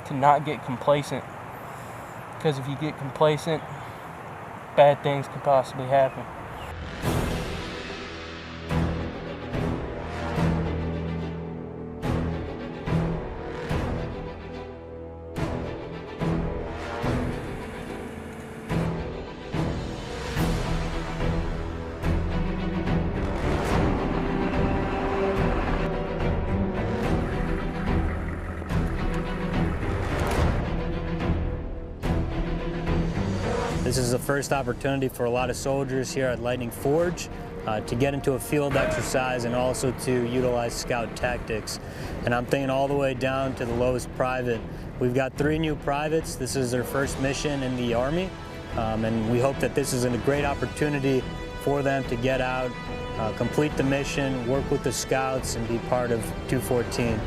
to not get complacent, because if you get complacent, bad things could possibly happen. This is the first opportunity for a lot of soldiers here at Lightning Forge to get into a field exercise and also to utilize scout tactics. And I'm thinking all the way down to the lowest private. We've got 3 new privates. This is their first mission in the Army, and we hope that this is a great opportunity for them to get out, complete the mission, work with the scouts, and be part of 214.